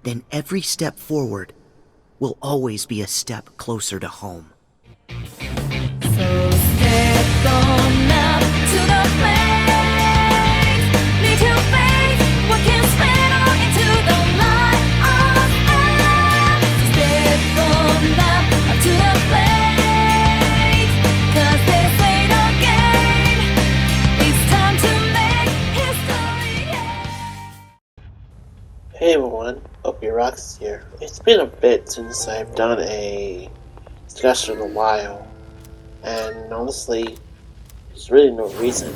then every step forward will always be a step closer to home. So step on up to the place. Need to face what can spill into the light of us. Step on up to the place. 'Cause this ain't a game. It's time to make history. Hey everyone, hope your Rox here. It's been a bit since I've done a discussion in a while, and honestly, there's really no reason.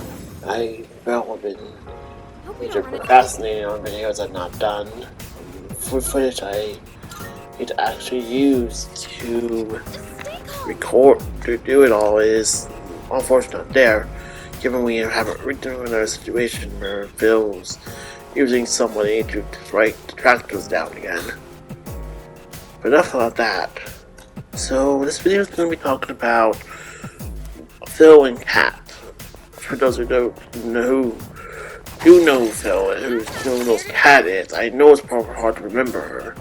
I felt I've been either procrastinating on videos I've not done, for footage I need to actually use to record, to do it all is unfortunately not there, given we haven't reached another situation where Phil's using somebody to write the tractors down again. But enough about that. So this video is going to be talking about Phil and Kat. For those who do know Phil and who knows Kat is, I know it's probably hard to remember her,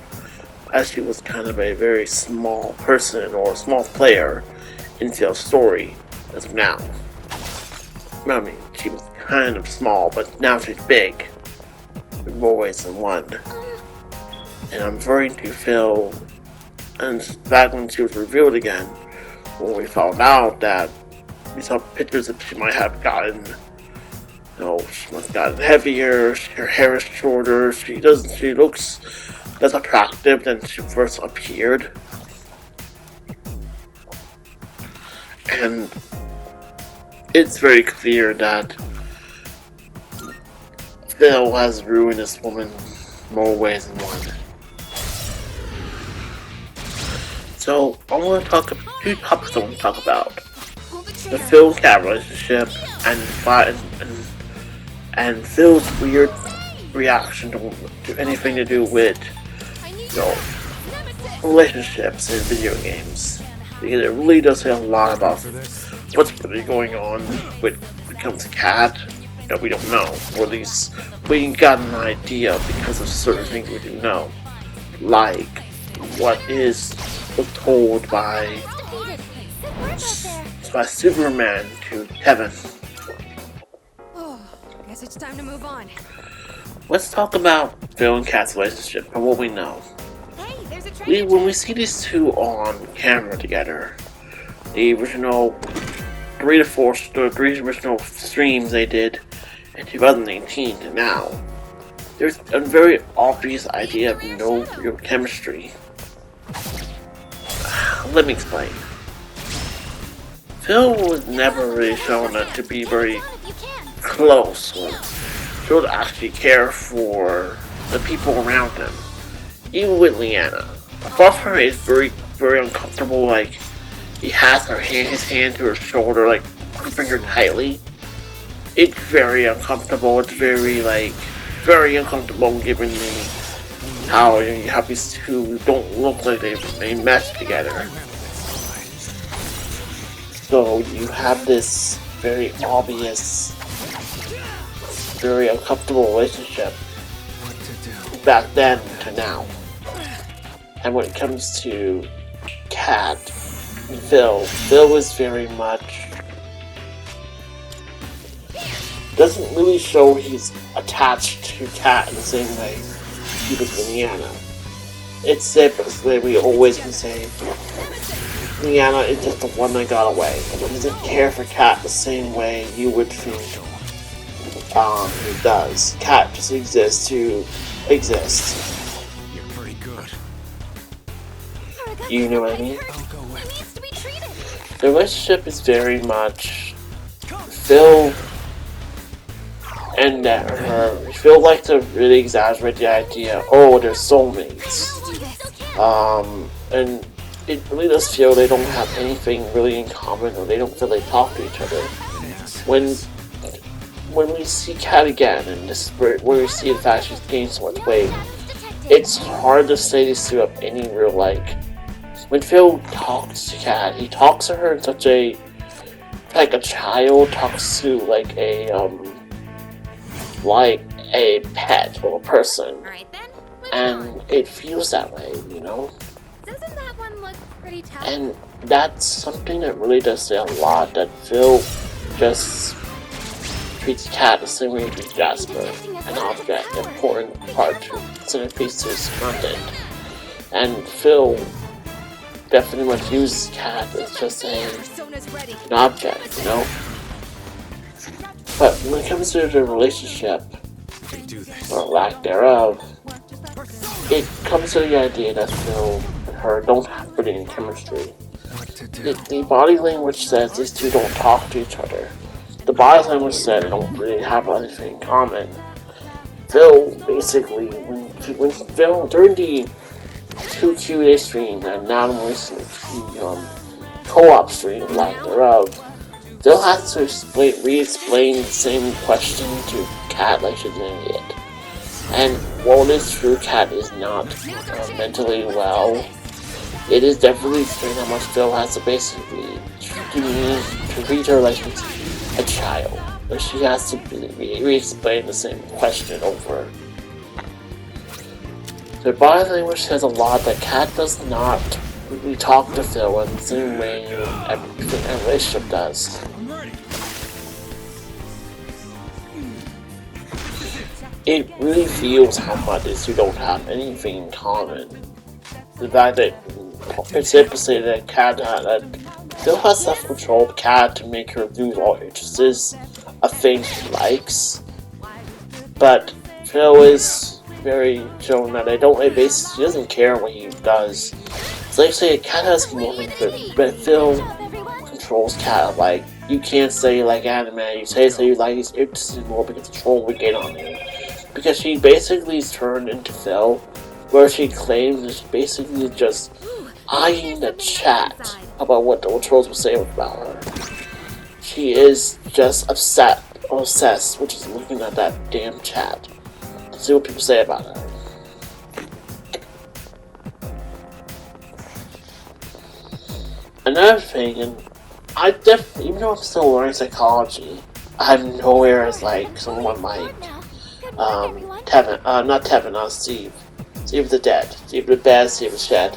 as she was kind of a very small person or small player in Phil's story as of now. I mean, she was kind of small, but now she's big. In more ways than one. And I'm referring to Phil, and back when she was revealed again, when we found out that we saw pictures that she might have gotten, she must have gotten heavier, her hair is shorter, she looks less attractive than she first appeared. And it's very clear that Phil has ruined this woman more ways than one. So I'm going to talk about two topics I want to talk about: the Phil and Kat relationship and Phil's weird reaction to anything to do with relationships in video games. Because it really does say a lot about what's really going on when it comes to Kat. That we don't know, or at least we got an idea because of certain things we do know, like what was told by Superman to Kevin. Guess it's time to move on. Let's talk about Phil and Kat's relationship and what we know. When we see these two on camera together, the original three original streams they did in 2018 to now, there's a very obvious idea of no real chemistry. Let me explain. Phil was never really shown to be very close or shown to actually care for the people around him. Even with Leanna. Apart from her, it's very, very uncomfortable, like he has his hand to her shoulder, like gripping her tightly. It's very uncomfortable. It's very uncomfortable given how you have these two don't look like they mesh together. So you have this very obvious, very uncomfortable relationship back then to now. And when it comes to Kat and Phil is very much doesn't really show he's attached to Kat in the same way he was with Leanna. It's said that we always can say Leanna is just the one that got away. He doesn't care for Kat the same way you would think he does. Kat just exists to exist. You're pretty good. You know what I mean? The relationship is very much Phil and her. Phil likes to really exaggerate the idea, they're soulmates. And it really does feel they don't have anything really in common, or they don't feel they talk to each other. When we see Kat again, and when we see the fact she's gained so much weight, it's hard to say these two have any real When Phil talks to Kat, he talks to her in such a child talks to a pet or a person. Alright then, and it feels that way, you know? Doesn't that one look pretty tough? And that's something that really does say a lot, that Phil just treats Cat the same way he treats Jasper, an object, an important part to centerpiece to his content. And Phil definitely much uses Cat as just an object, you know? But when it comes to the relationship, or lack thereof, it comes to the idea that Phil and her don't have really any chemistry. The body language says these two don't talk to each other. The body language said they don't really have anything in common. Phil basically, when Phil, during the 2 Q&A stream and now the recent co-op stream, lack thereof, Phil has to re-explain the same question to Cat like she's an idiot. And while it is true Cat is not mentally well, it is definitely clear how much Phil has to basically treat her like she's a child. But she has to re-explain the same question over. The body language says a lot that Cat does not really talk to Phil in the same way a relationship does. It really feels how much these two don't have anything in common. The fact that it's safe to say that Phil has self-control of Cat to make her lose all interests of things she likes, but Phil is very shown that she doesn't care what he does. It's like say Cat has more but Phil controls Cat. Like, you can't say like anime, you say you like he's interested more because the troll would get on you. Because she basically is turned into Phil, where she claims it's basically just eyeing the chat about what the trolls will say about her. She is just obsessed with just looking at that damn chat to see what people say about her. Another thing, and even though I'm still learning psychology, I'm nowhere as like someone like Steve the Dead, Steve the Bad, Steve the Shed.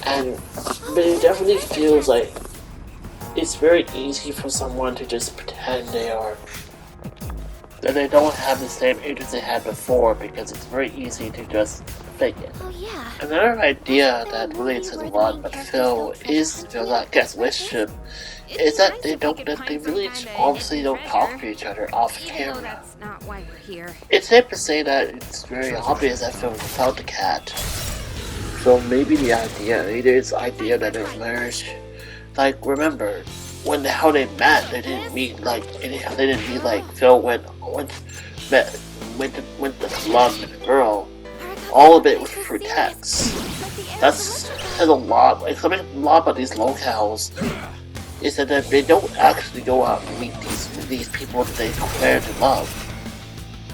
But it definitely feels like it's very easy for someone to just pretend that they don't have the same interest they had before, because it's very easy to just fake it. Oh, yeah. Another idea that really says a lot about Phil is Cat's relationship is that they really obviously don't talk to each other off camera. That's not why we're here. It's safe to say that it's very obvious that Phil without the cat. So maybe the idea that it was marriage. Like, remember how they met? They didn't meet like Phil went to club with a girl. All of it was through text. That says a lot. Like, something a lot about these locales is that they don't actually go out and meet these people that they declare to love.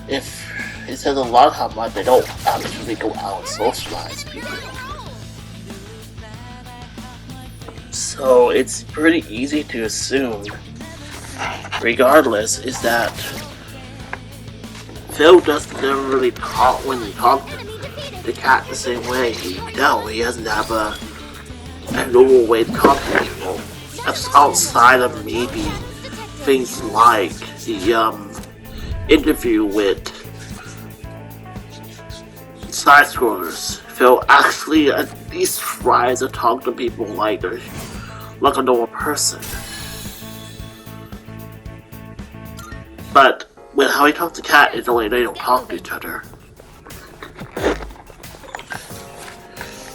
If it says a lot how much they don't actually go out and socialize people. So it's pretty easy to assume, regardless, is that Phil doesn't never really talk when they talk to the cat the same way. He doesn't have a normal way to talk to people. Outside of maybe things like the interview with side scrollers. Phil actually at least tries to talk to people like a normal person. But with how he talks to Cat, it's only they don't talk to each other.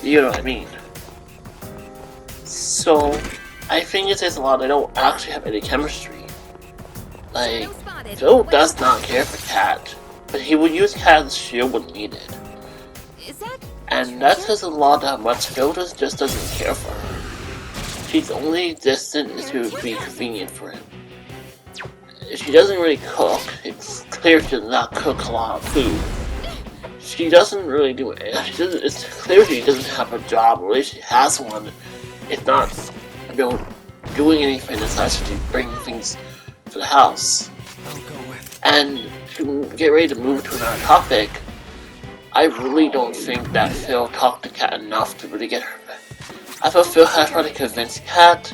You know what I mean? So I think it says a lot. They don't actually have any chemistry. Like, Phil does not care for Cat, but he will use Cat as a shield when needed. And that says a lot how much Phil just doesn't care for her. She's only existent to be convenient for him. She doesn't really cook. It's clear she does not cook a lot of food. She doesn't really do it. It's clear she doesn't have a job, or at least she has one. It's not, doing anything aside from bringing things to the house. And to get ready to move to another topic, I really don't think that Phil talked to Kat enough to really get her. I thought Phil had tried to convince Kat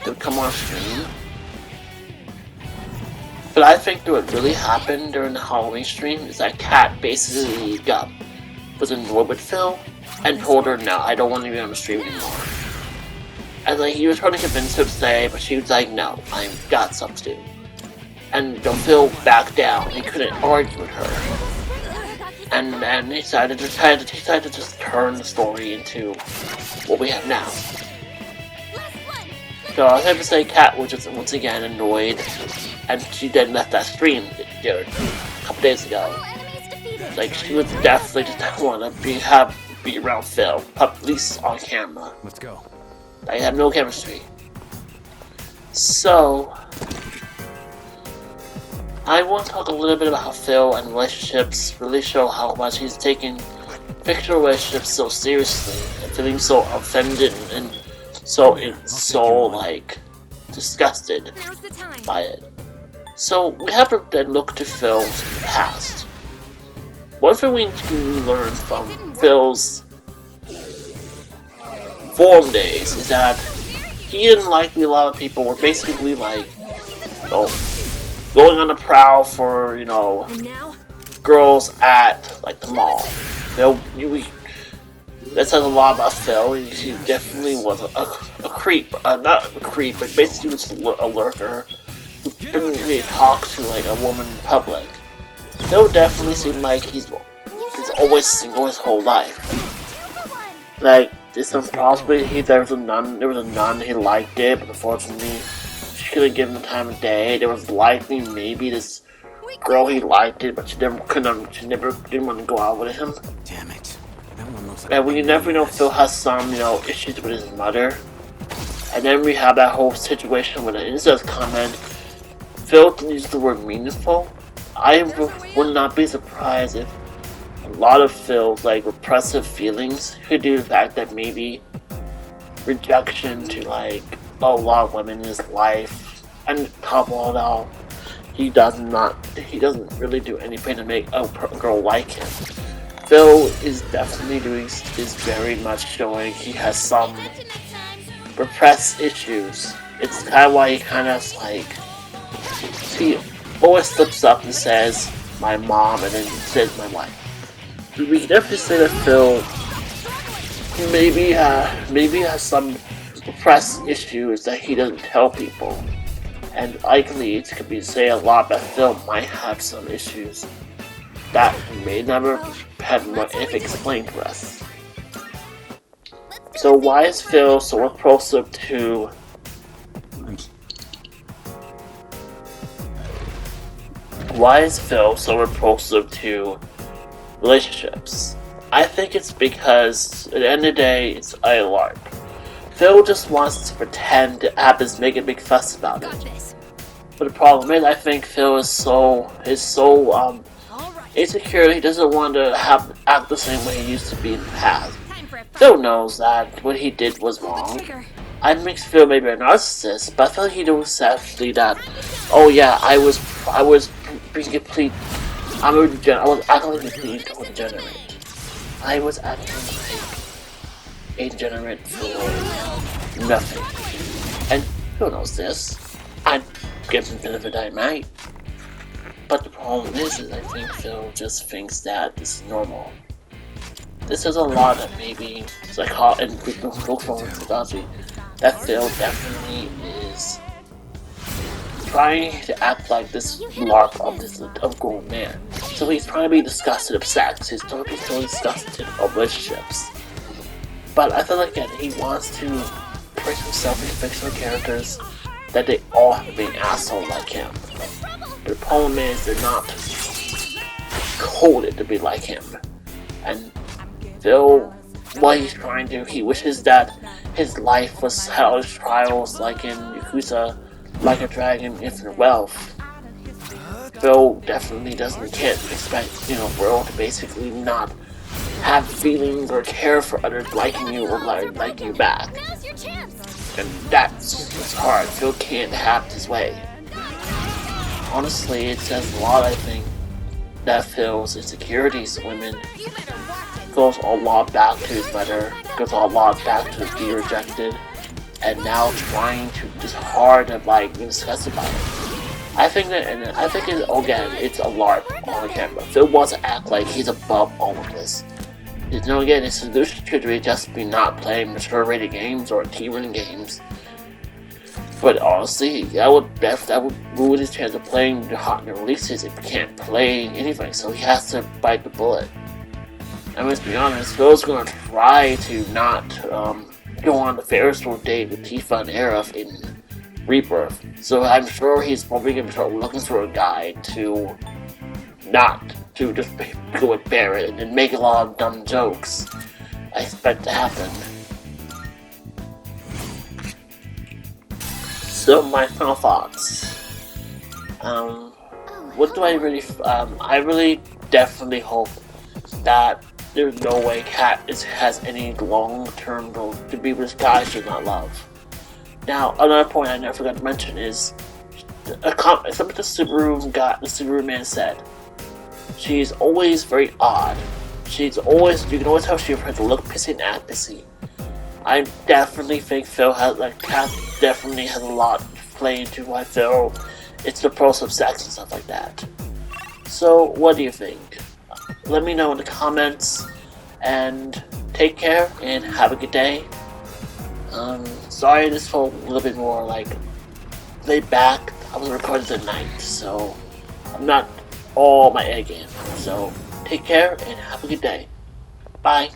to come on stream. But I think what really happened during the Halloween stream is that Kat basically was annoyed with Phil and told her, no, I don't want to be on the stream anymore. And like he was trying to convince her to stay, but she was like, no, I've got something to do. And Phil backed down. He couldn't argue with her. And then he decided to just turn the story into what we have now. So I have to say Kat was just once again annoyed, and she then left that stream there a couple days ago. Like she was definitely just didn't want to be around Phil, at least on camera. Let's go. They have no chemistry. So I want to talk a little bit about how Phil and relationships really show how much he's taking fictional relationships so seriously and feeling so offended and so like disgusted by it. So we have to then look to Phil's past. One thing we can learn from Phil's forum days is that he and likely a lot of people were basically like, going on the prowl for, girls at like the mall. That says a lot about Phil. He definitely was a creep. Not a creep, but basically was a lurker who didn't really talk to like a woman in public. Phil definitely seemed like he's always single his whole life. Like, this was possibly there was a nun, he liked it, but unfortunately she couldn't give him the time of day. There was likely maybe this girl he liked it, but she never didn't want to go out with him. Damn it. That one looks like And we never know Phil has some, issues with his mother. And then we have that whole situation with an incest comment. Phil used the word meaningful. I would not be surprised if a lot of Phil's repressive feelings could do the fact that maybe rejection to a lot of women in his life, and top of it all, he doesn't really do anything to make a girl like him. Phil is very much showing he has some repressed issues. It's kind of why he always slips up and says my mom and then says my wife. We can definitely say that Phil maybe has some repressed issues that he doesn't tell people, and likely it could be say a lot that Phil might have some issues that may never have anything explained to us. So why is Phil so repulsive to relationships? I think it's because at the end of the day, it's a LARP. Phil just wants to pretend to make a big fuss about it. But the problem is, I think Phil is so insecure. He doesn't want to act the same way he used to be in the past. Phil knows that what he did was wrong. I makes Phil maybe a narcissist, but I feel like he knows sadly that, oh yeah, I was being complete. I was acting like a complete degenerate. I was acting like a degenerate for nothing. And Phil knows this. I'd give him the benefit of the doubt. But the problem is I think Phil just thinks that this is normal. This is a lot of maybe and psychology that Phil definitely is trying to act like this LARP of grown man. So he's trying to be disgusted of sex. He's trying to be so disgusted of relationships. But I feel like he wants to put himself into fictional characters that they all have to be an asshole like him. But the problem is they're not coded to be like him. And Phil, what he's trying to do, he wishes that his life was how his trials like in Yakuza, like a dragon, infinite wealth. Phil definitely can't expect, world to basically not have feelings or care for others liking you or liking you back. And that's hard. Phil can't have his way. Honestly, it says a lot, I think, that Phil's insecurities to women goes a lot back to his mother, goes a lot back to being rejected, and now trying to just hard to like discuss about it. I think that, and I think it, again, it's a LARP on the camera. Phil wants to act like he's above all of this. You know, again, his solution could really just be not playing mature rated games or team-running games. But honestly, that would ruin his chance of playing the hot new releases if he can't play anything, so he has to bite the bullet. And let's be honest, Phil's gonna try to not go on the Ferris wheel date with Tifa and Aerith in Rebirth. So I'm sure he's probably gonna start looking for a guide to not to just go with Barrett and then make a lot of dumb jokes. I expect to happen. So my final thoughts. What do I really? I really definitely hope that there's no way Kat has any long-term goal to be with this guy she does not love. Now, another point I never forgot to mention is something the Subaru man said. She's always very odd. You can always tell she has to look pissy and act pissy. I definitely think Kat definitely has a lot to play into why Phil, it's the pros of sex and stuff like that. So, what do you think? Let me know in the comments, and take care, and have a good day. Sorry this felt a little bit more like laid back. I was recording tonight, so I'm not all my A game. So take care and have a good day. Bye.